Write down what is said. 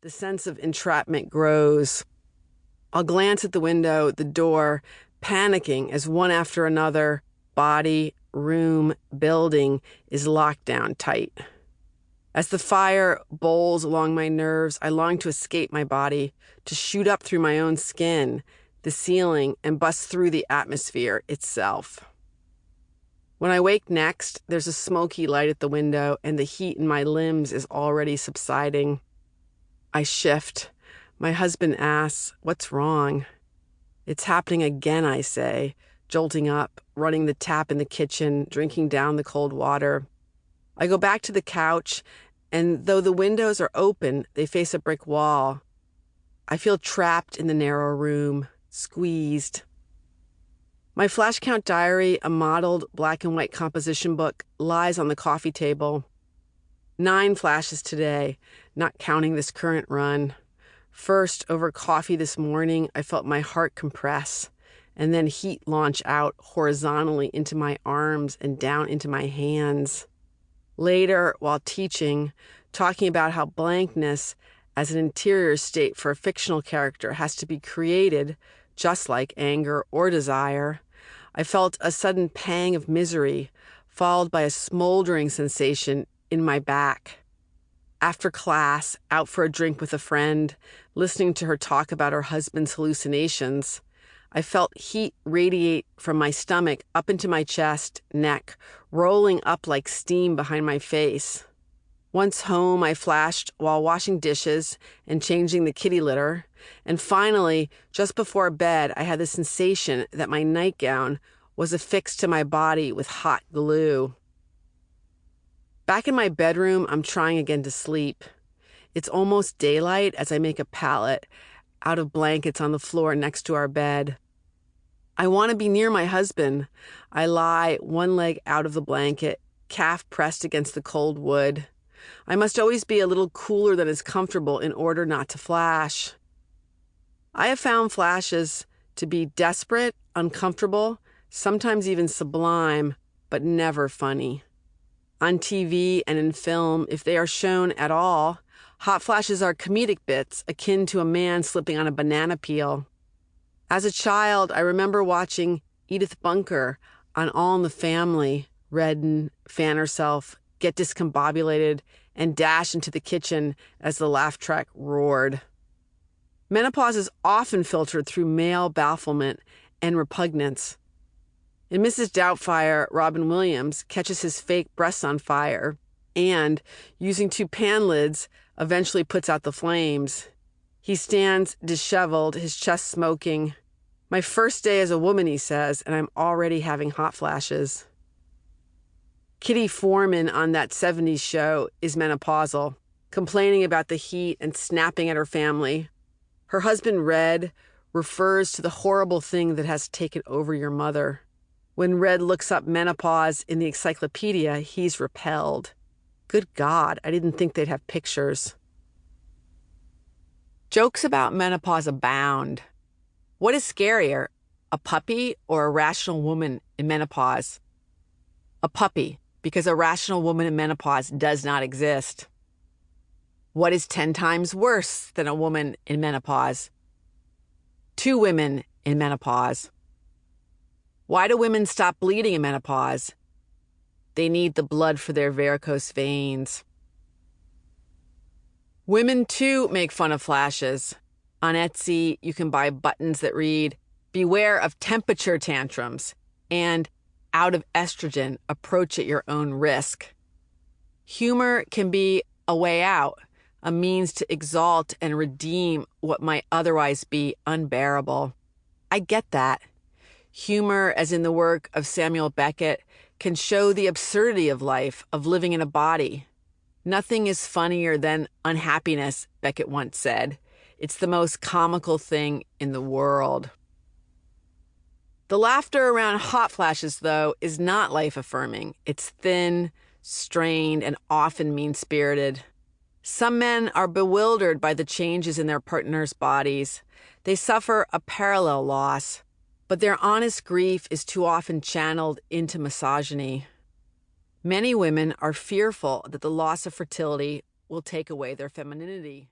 The sense of entrapment grows. I'll glance at the window, the door, panicking as one after another, body, room, building, is locked down tight. As the fire bowls along my nerves, I long to escape my body, to shoot up through my own skin, the ceiling, and bust through the atmosphere itself. When I wake next, there's a smoky light at the window, and the heat in my limbs is already subsiding. I shift. My husband asks, "What's wrong?" "It's happening again," I say, jolting up, running the tap in the kitchen, drinking down the cold water. I go back to the couch, and though the windows are open, they face a brick wall. I feel trapped in the narrow room, squeezed. My flash count diary, a mottled black and white composition book, lies on the coffee table. 9 flashes today, not counting this current run. First, over coffee this morning, I felt my heart compress, and then heat launch out horizontally into my arms and down into my hands. Later, while teaching, talking about how blankness as an interior state for a fictional character has to be created, just like anger or desire, I felt a sudden pang of misery, followed by a smoldering sensation in my back. After class, out for a drink with a friend, listening to her talk about her husband's hallucinations, I felt heat radiate from my stomach up into my chest, neck, rolling up like steam behind my face. Once home, I flashed while washing dishes and changing the kitty litter. And finally, just before bed, I had the sensation that my nightgown was affixed to my body with hot glue. Back in my bedroom, I'm trying again to sleep. It's almost daylight as I make a pallet out of blankets on the floor next to our bed. I want to be near my husband. I lie, one leg out of the blanket, calf pressed against the cold wood. I must always be a little cooler than is comfortable in order not to flash. I have found flashes to be desperate, uncomfortable, sometimes even sublime, but never funny. On TV and in film, if they are shown at all, hot flashes are comedic bits akin to a man slipping on a banana peel. As a child, I remember watching Edith Bunker on All in the Family redden, fan herself, get discombobulated, and dash into the kitchen as the laugh track roared. Menopause is often filtered through male bafflement and repugnance. In Mrs. Doubtfire, Robin Williams catches his fake breasts on fire and, using 2 pan lids, eventually puts out the flames. He stands disheveled, his chest smoking. "My first day as a woman," he says, "and I'm already having hot flashes." Kitty Foreman on that 70s show is menopausal, complaining about the heat and snapping at her family. Her husband, Red, refers to the horrible thing that has taken over your mother. When Red looks up menopause in the encyclopedia, he's repelled. Good God, I didn't think they'd have pictures. Jokes about menopause abound. What is scarier, a puppy or a rational woman in menopause? A puppy, because a rational woman in menopause does not exist. What is 10 times worse than a woman in menopause? 2 women in menopause. Why do women stop bleeding in menopause? They need the blood for their varicose veins. Women, too, make fun of flashes. On Etsy, you can buy buttons that read, "Beware of temperature tantrums," and "Out of estrogen, approach at your own risk." Humor can be a way out, a means to exalt and redeem what might otherwise be unbearable. I get that. Humor, as in the work of Samuel Beckett, can show the absurdity of life, of living in a body. Nothing is funnier than unhappiness, Beckett once said. It's the most comical thing in the world. The laughter around hot flashes, though, is not life-affirming. It's thin, strained, and often mean-spirited. Some men are bewildered by the changes in their partners' bodies. They suffer a parallel loss, but their honest grief is too often channeled into misogyny. Many women are fearful that the loss of fertility will take away their femininity.